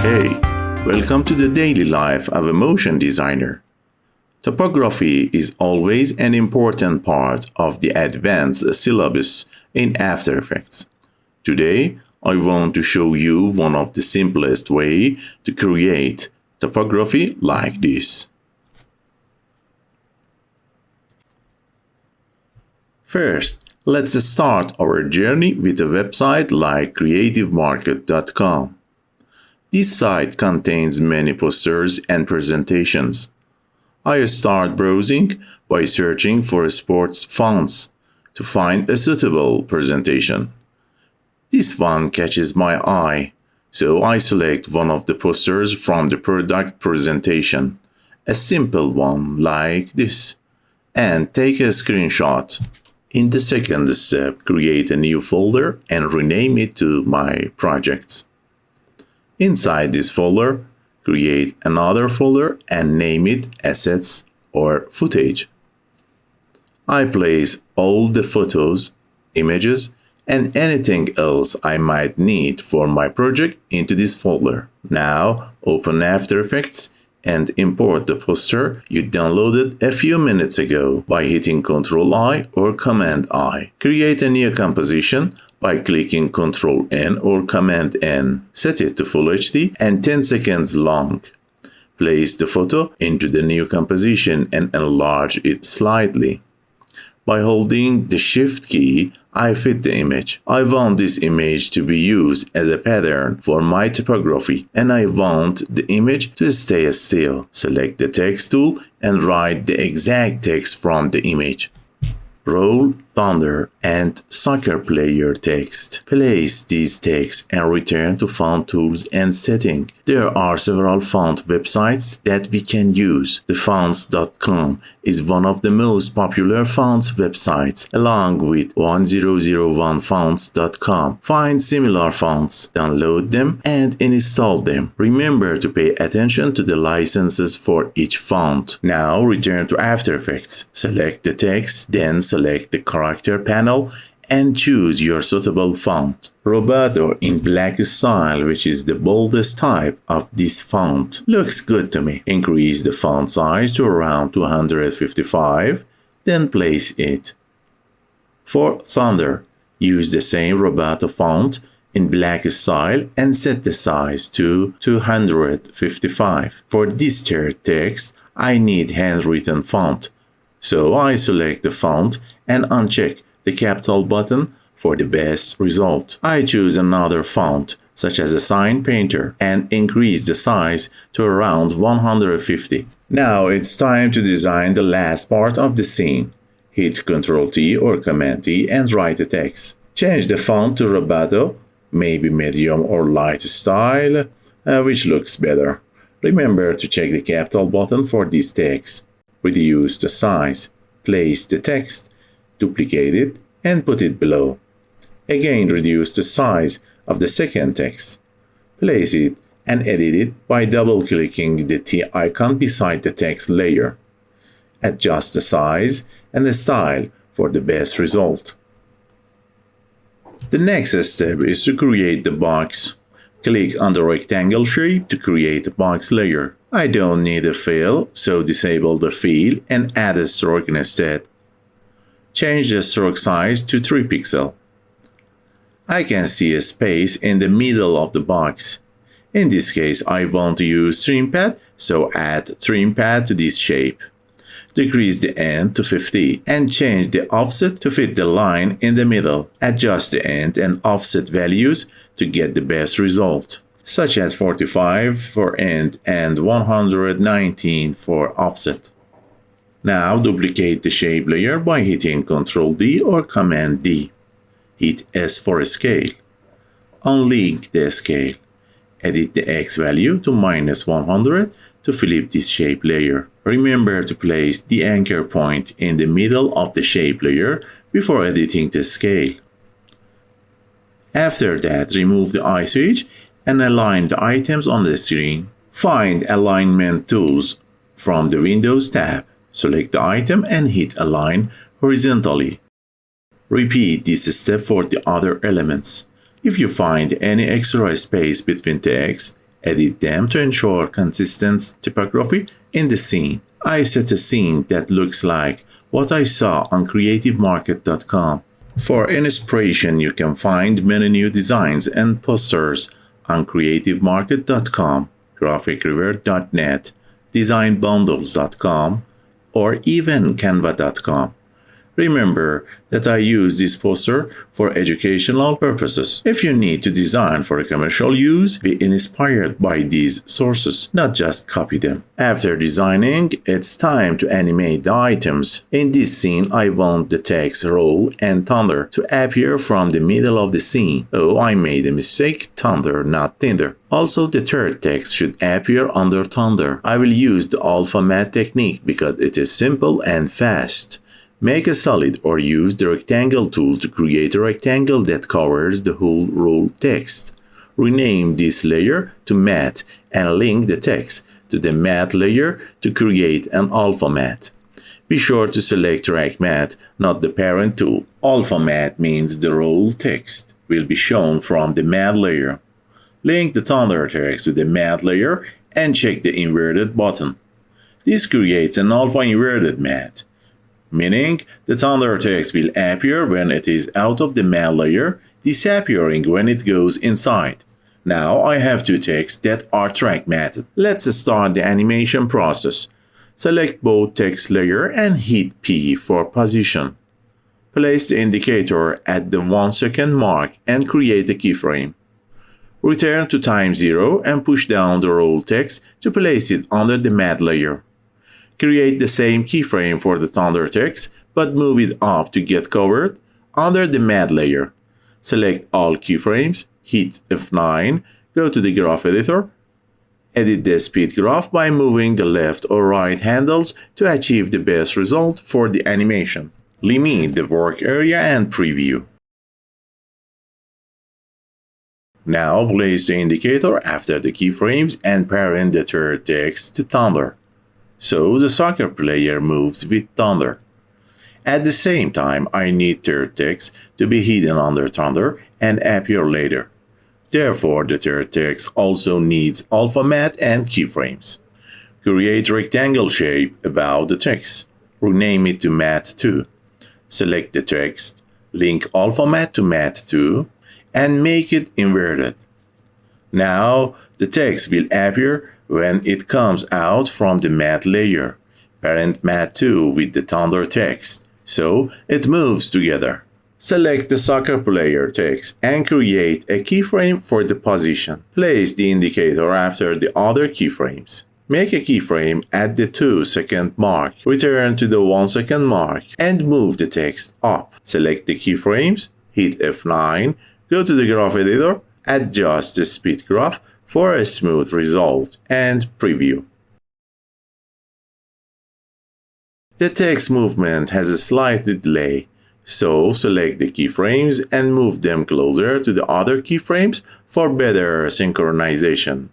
Hey, welcome to the daily life of a motion designer. Topography is always an important part of the advanced syllabus in After Effects. Today, I want to show you one of the simplest way to create topography like this. First, let's start our journey with a website like creativemarket.com. This site contains many posters and presentations. I start browsing by searching for sports fonts to find a suitable presentation. This one catches my eye, so I select one of the posters from the product presentation, a simple one like this, and take a screenshot. In the second step, create a new folder and rename it to My Projects. Inside this folder, create another folder and name it Assets or Footage. I place all the photos, images, and anything else I might need for my project into this folder. Now, open After Effects and import the poster you downloaded a few minutes ago by hitting Ctrl-I or Command-I. Create a new composition by clicking Ctrl-N or Command-N. Set it to Full HD and 10 seconds long. Place the photo into the new composition and enlarge it slightly. By holding the Shift key, I fit the image. I want this image to be used as a pattern for my typography, and I want the image to stay still. Select the text tool and write the exact text from the image. Roll, Thunder, and Soccer Player text. Place these texts and return to Font Tools and Setting. There are several font websites that we can use. TheFonts.com is one of the most popular fonts websites, along with 1001fonts.com. Find similar fonts, download them, and install them. Remember to pay attention to the licenses for each font. Now return to After Effects. Select the text, then select the character panel and choose your suitable font. Roboto in black style, which is the boldest type of this font, looks good to me. Increase the font size to around 255, then place it. For Thunder, use the same Roboto font in black style and set the size to 255. For this third text, I need handwritten font, so I select the font and uncheck the capital button for the best result. I choose another font, such as a Sign Painter, and increase the size to around 150. Now it's time to design the last part of the scene. Hit Ctrl-T or Command-T and write the text. Change the font to Roboto, maybe medium or light style, which looks better. Remember to check the capital button for this text. Reduce the size. Place the text. Duplicate it and put it below. Again, reduce the size of the second text. Place it and edit it by double-clicking the T icon beside the text layer. Adjust the size and the style for the best result. The next step is to create the box. Click on the rectangle shape to create a box layer. I don't need a fill, so disable the fill and add a stroke instead. Change the stroke size to 3 pixels. I can see a space in the middle of the box. In this case, I want to use trim pad, so add trim pad to this shape. Decrease the end to 50 and change the offset to fit the line in the middle. Adjust the end and offset values to get the best result, such as 45 for end and 119 for offset. Now duplicate the shape layer by hitting Ctrl-D or Command-D. Hit S for scale. Unlink the scale. Edit the X value to -100 to flip this shape layer. Remember to place the anchor point in the middle of the shape layer before editing the scale. After that, remove the eye switch and align the items on the screen. Find Alignment Tools from the Windows tab. Select the item and hit Align horizontally. Repeat this step for the other elements. If you find any extra space between text, Edit them to ensure consistent typography in the scene. I set a scene that looks like what I saw on creativemarket.com. For inspiration, you can find many new designs and posters on creativemarket.com, graphicriver.net, designbundles.com, or even canva.com. Remember that I use this poster for educational purposes. If you need to design for commercial use, be inspired by these sources, not just copy them. After designing, it's time to animate the items. In this scene, I want the text roll and thunder to appear from the middle of the scene. Oh, I made a mistake, thunder, not tinder. Also, the third text should appear under thunder. I will use the alpha matte technique because it is simple and fast. Make a solid or use the rectangle tool to create a rectangle that covers the whole roll text. Rename this layer to matte and link the text to the matte layer to create an alpha matte. Be sure to select track matte, not the parent tool. Alpha matte means the roll text will be shown from the matte layer. Link the thunder text to the matte layer and check the inverted button. This creates an alpha inverted matte, meaning the thunder text will appear when it is out of the matte layer, disappearing when it goes inside. Now I have two texts that are track matted. Let's start the animation process. Select both text layer and hit P for position. Place the indicator at the 1 second mark and create a keyframe. Return to time 0 and push down the roll text to place it under the matte layer. Create the same keyframe for the thunder text, but move it up to get covered under the matte layer. Select all keyframes, hit F9, go to the graph editor. Edit the speed graph by moving the left or right handles to achieve the best result for the animation. Limit the work area and preview. Now place the indicator after the keyframes and parent the third text to thunder. So the soccer player moves with thunder. At the same time, I need third text to be hidden under thunder and appear later. Therefore, the third text also needs alpha matte and keyframes. Create rectangle shape above the text. Rename it to matte 2. Select the text, link alpha matte to matte 2, and make it inverted. Now, the text will appear when it comes out from the matte layer, parent matte 2 with the thunder text, so it moves together. Select the soccer player text and create a keyframe for the position. Place the indicator after the other keyframes. Make a keyframe at the 2 second mark, return to the 1 second mark, and move the text up. Select the keyframes, hit F9, go to the graph editor, adjust the speed graph for a smooth result, and preview. The text movement has a slight delay, so select the keyframes and move them closer to the other keyframes for better synchronization.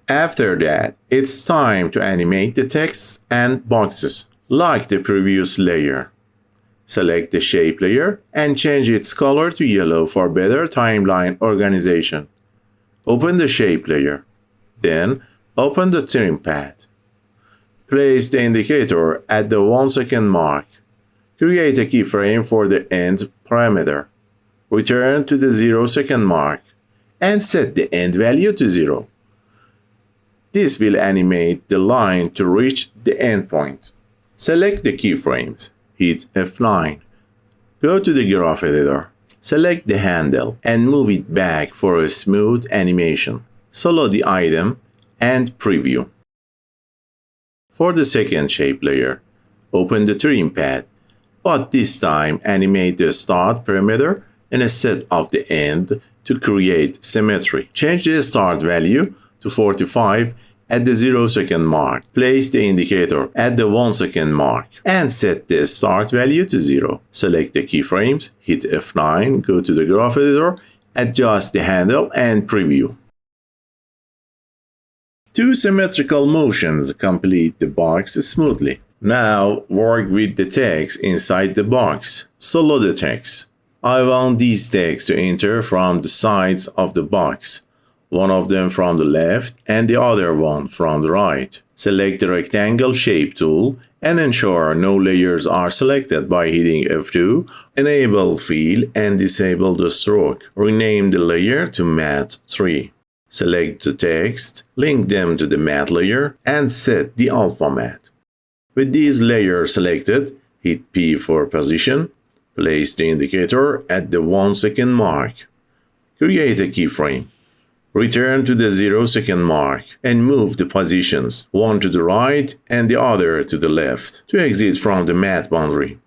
After that, it's time to animate the texts and boxes, like the previous layer. Select the shape layer and change its color to yellow for better timeline organization. Open the shape layer. Then, open the trim pad. Place the indicator at the 1 second mark. Create a keyframe for the end parameter. Return to the 0 second mark and set the end value to 0. This will animate the line to reach the endpoint. Select the keyframes. Hit F9. Go to the graph editor. Select the handle and move it back for a smooth animation. Select the item and preview. For the second shape layer, open the trim pad, but this time animate the start parameter instead of the end to create symmetry. Change the start value to 45 at the 0 second mark. Place the indicator at the 1 second mark and set the start value to 0. Select the keyframes, hit F9, go to the graph editor, adjust the handle and preview. Two symmetrical motions complete the box smoothly. Now work with the text inside the box. Select the text. I want these texts to enter from the sides of the box, one of them from the left and the other one from the right. Select the rectangle shape tool and ensure no layers are selected by hitting F2, enable fill and disable the stroke. Rename the layer to Matte 3. Select the text, link them to the matte layer and set the alpha matte. With these layers selected, hit P for position. Place the indicator at the 1 second mark. Create a keyframe. Return to the 0 second mark and move the positions, one to the right and the other to the left, to exit from the matte boundary.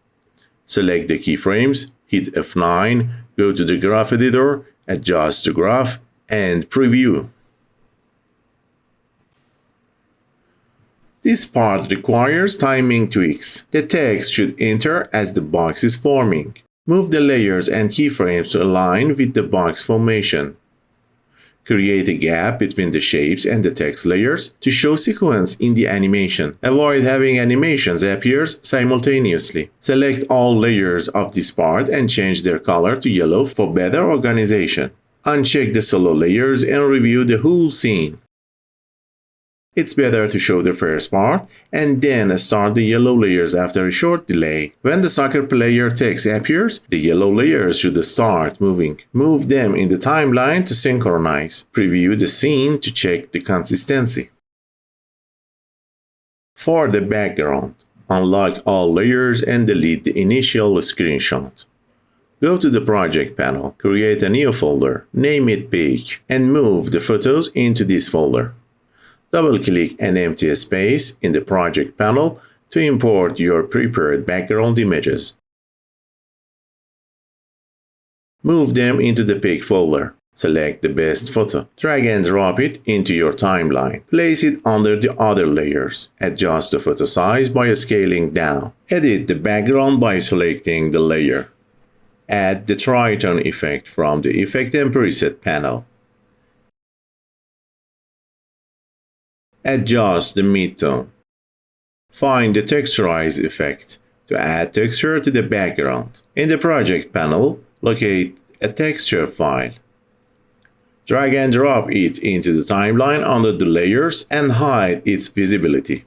Select the keyframes, hit F9, go to the graph editor, adjust the graph, and preview. This part requires timing tweaks. The text should enter as the box is forming. Move the layers and keyframes to align with the box formation. Create a gap between the shapes and the text layers to show sequence in the animation. Avoid having animations appear simultaneously. Select all layers of this part and change their color to yellow for better organization. Uncheck the solo layers and review the whole scene. It's better to show the first part and then start the yellow layers after a short delay. When the soccer player text appears, the yellow layers should start moving. Move them in the timeline to synchronize. Preview the scene to check the consistency. For the background, unlock all layers and delete the initial screenshot. Go to the project panel, create a new folder, name it Page, and move the photos into this folder. Double-click an empty space in the project panel to import your prepared background images. Move them into the pick folder. Select the best photo. Drag and drop it into your timeline. Place it under the other layers. Adjust the photo size by scaling down. Edit the background by selecting the layer. Add the tritone effect from the Effect and Preset panel. Adjust the midtone. Find the Texturize effect to add texture to the background. In the project panel, locate a texture file. Drag and drop it into the timeline under the layers and hide its visibility.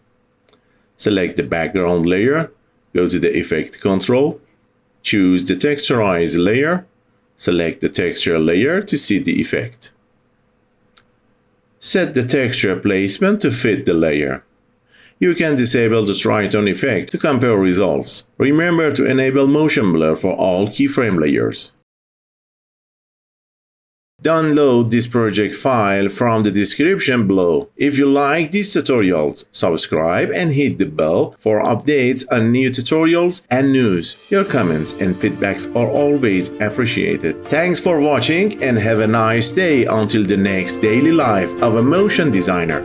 Select the background layer, go to the Effect control, choose the Texturize layer, select the texture layer to see the effect. Set the texture placement to fit the layer. You can disable the tritone effect to compare results. Remember to enable motion blur for all keyframe layers. Download this project file from the description below. If you like these tutorials, subscribe and hit the bell for updates on new tutorials and news. Your comments and feedbacks are always appreciated. Thanks for watching and have a nice day until the next daily life of a motion designer.